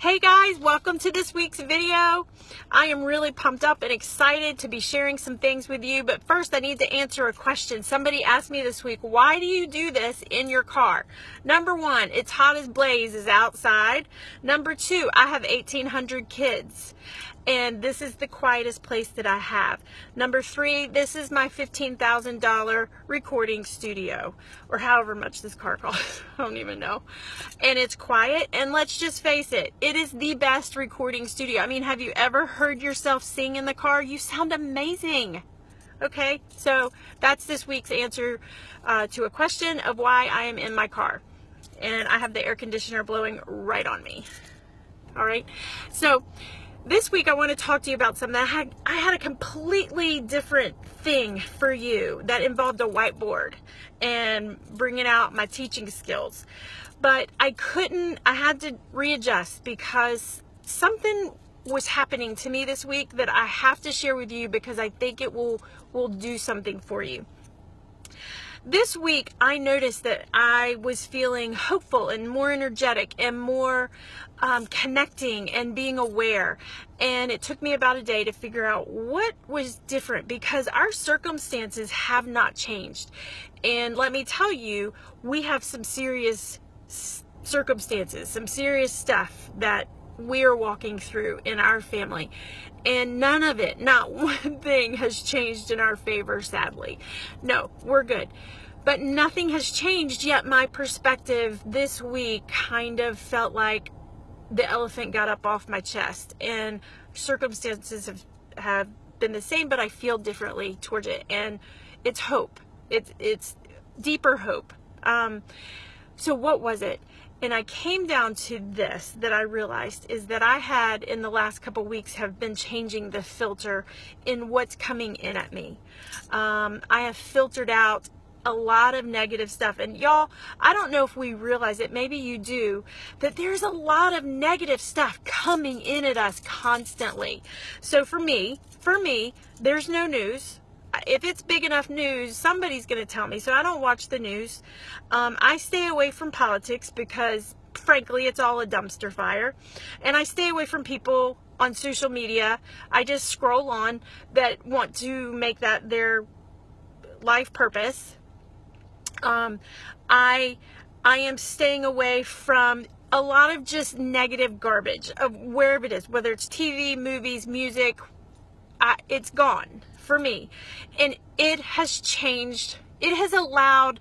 Hey guys, welcome to this week's video. I am really pumped up and excited to be sharing some things with you, but first I need to answer a question. Somebody asked me this week, why do you do this in your car? Number one, it's hot as blazes outside. Number two, I have 1,800 kids, and this is the quietest place that I have. Number three, this is my $15,000 recording studio, or however much this car costs. I don't even know. And it's quiet, and let's just face it, it is the best recording studio. I mean, have you ever heard yourself sing in the car? You sound amazing. Okay, so that's this week's answer to a question of why I am in my car. And I have the air conditioner blowing right on me. All right, so this week I want to talk to you about something that I had a completely different thing for you that involved a whiteboard and bringing out my teaching skills. But I had to readjust because something was happening to me this week that I have to share with you because I think it will do something for you. This week, I noticed that I was feeling hopeful and more energetic and more connecting and being aware. And it took me about a day to figure out what was different because our circumstances have not changed. And let me tell you, we have some serious circumstances, some serious stuff that we're walking through in our family. And none of it, not one thing has changed in our favor, sadly. No, we're good. But nothing has changed, yet my perspective this week kind of felt like the elephant got up off my chest. And circumstances have been the same, but I feel differently towards it. And it's hope. It's deeper hope. So what was it? And I came down to this that I realized is that I had in the last couple weeks have been changing the filter in what's coming in at me. I have filtered out a lot of negative stuff. And y'all, I don't know if we realize it, maybe you do, that there's a lot of negative stuff coming in at us constantly. So for me, there's no news. If it's big enough news, somebody's going to tell me. So I don't watch the news. I stay away from politics because, frankly, it's all a dumpster fire. And I stay away from people on social media. I just scroll on that want to make that their life purpose. I am staying away from a lot of just negative garbage of wherever it is, whether it's TV, movies, music. It's gone for me, and it has changed. It has allowed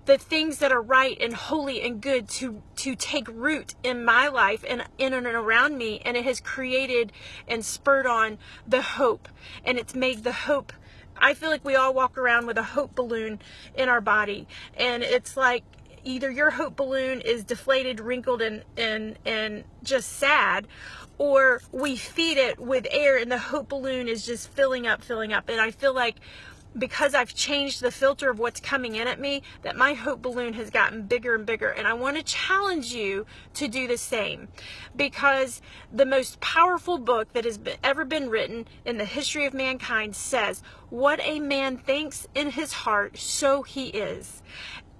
the things that are right and holy and good to take root in my life and in and around me, and it has created and spurred on the hope, and it's made the hope. I feel like we all walk around with a hope balloon in our body, and it's like either your hope balloon is deflated, wrinkled, and just sad, or we feed it with air and the hope balloon is just filling up. And I feel like because I've changed the filter of what's coming in at me, that my hope balloon has gotten bigger and bigger. And I want to challenge you to do the same, because the most powerful book that has ever been written in the history of mankind says, what a man thinks in his heart, so he is.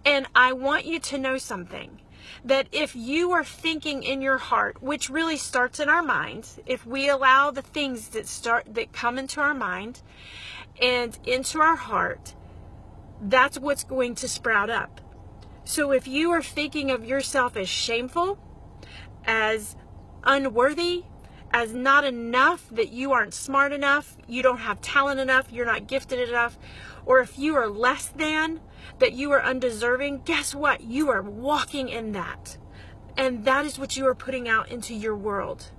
And I want you to know something, that if you are thinking in your heart, which really starts in our minds, if we allow the things that come into our mind and into our heart, that's what's going to sprout up. So if you are thinking of yourself as shameful, as unworthy, as not enough, that you aren't smart enough, you don't have talent enough, you're not gifted enough, or if you are less than, that you are undeserving, guess what? You are walking in that. And that is what you are putting out into your world.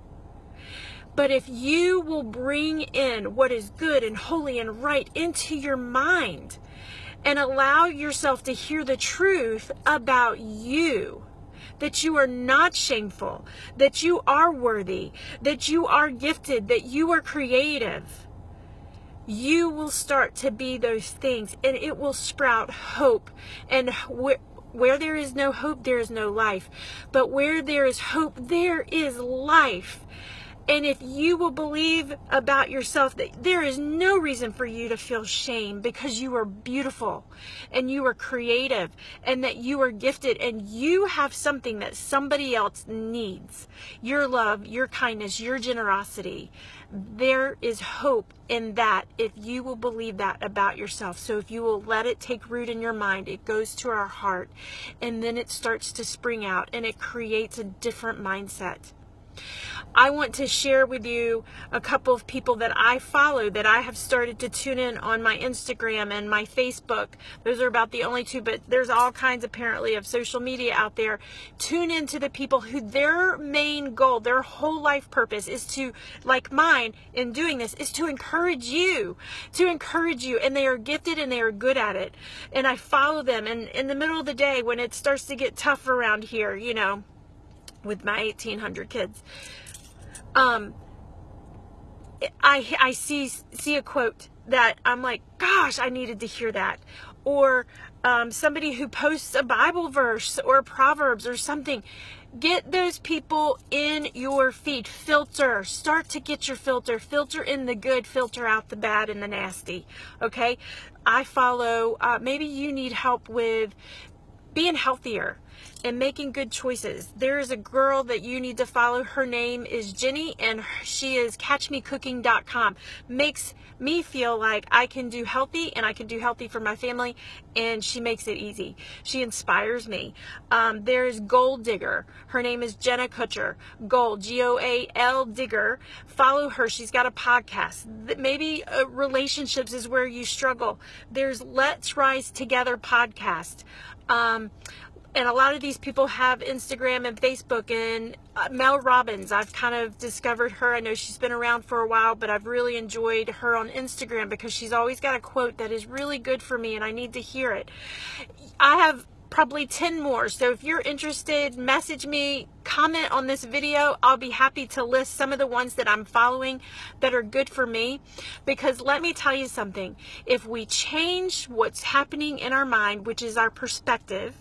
But if you will bring in what is good and holy and right into your mind and allow yourself to hear the truth about you, that you are not shameful, that you are worthy, that you are gifted, that you are creative, you will start to be those things, and it will sprout hope. And where there is no hope, there is no life. But where there is hope, there is life. And if you will believe about yourself that there is no reason for you to feel shame, because you are beautiful and you are creative and that you are gifted and you have something that somebody else needs, your love, your kindness, your generosity, there is hope in that if you will believe that about yourself. So if you will let it take root in your mind, it goes to our heart, and then it starts to spring out and it creates a different mindset. I want to share with you a couple of people that I follow that I have started to tune in on my Instagram and my Facebook. Those are about the only two, but there's all kinds apparently of social media out there. Tune into the people who their main goal, their whole life purpose is to, like mine in doing this, is to encourage you, and they are gifted and they are good at it. And I follow them, and in the middle of the day when it starts to get tough around here, you know, with my 1,800 kids, I see a quote that I'm like, gosh, I needed to hear that. Or somebody who posts a Bible verse or Proverbs or something. Get those people in your feed. Filter. Start to get your filter. Filter in the good, filter out the bad and the nasty. Okay? I follow, maybe you need help with being healthier and making good choices. There is a girl that you need to follow. Her name is Jenny, and she is catchmecooking.com. Makes me feel like I can do healthy, and I can do healthy for my family, and she makes it easy. She inspires me. There's Gold Digger. Her name is Jenna Kutcher. Gold, G-O-A-L Digger. Follow her. She's got a podcast. Maybe relationships is where you struggle. There's Let's Rise Together podcast. And a lot of these people have Instagram and Facebook. And Mel Robbins, I've kind of discovered her. I know she's been around for a while, but I've really enjoyed her on Instagram because she's always got a quote that is really good for me and I need to hear it. I have probably 10 more. So if you're interested, message me, comment on this video. I'll be happy to list some of the ones that I'm following that are good for me. Because let me tell you something. If we change what's happening in our mind, which is our perspective,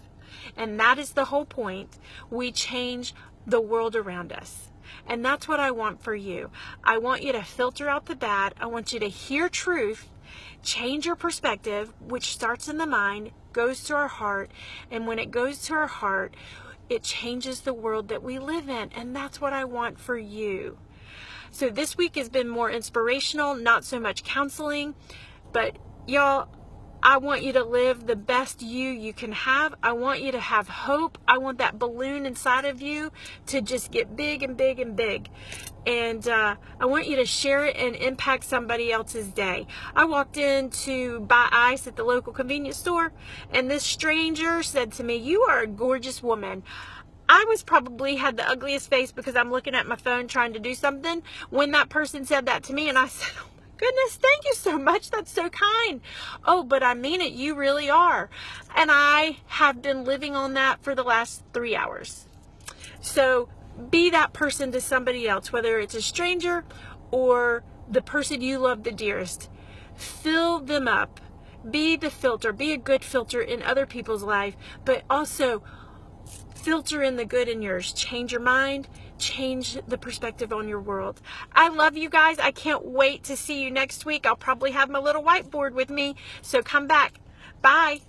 and that is the whole point, we change the world around us. And that's what I want for you. I want you to filter out the bad. I want you to hear truth, change your perspective, which starts in the mind, goes to our heart. And when it goes to our heart, it changes the world that we live in. And that's what I want for you. So this week has been more inspirational, not so much counseling. But y'all, I want you to live the best you can have. I want you to have hope. I want that balloon inside of you to just get big and big and big. And I want you to share it and impact somebody else's day. I walked in to buy ice at the local convenience store, and this stranger said to me, "You are a gorgeous woman." I was probably had the ugliest face because I'm looking at my phone trying to do something when that person said that to me, and I said, "Goodness, thank you so much. That's so kind." "Oh, but I mean it. You really are." And I have been living on that for the last 3 hours. So be that person to somebody else, whether it's a stranger or the person you love the dearest. Fill them up. Be the filter. Be a good filter in other people's life, but also filter in the good in yours. Change your mind. Change the perspective on your world. I love you guys. I can't wait to see you next week. I'll probably have my little whiteboard with me. So come back. Bye.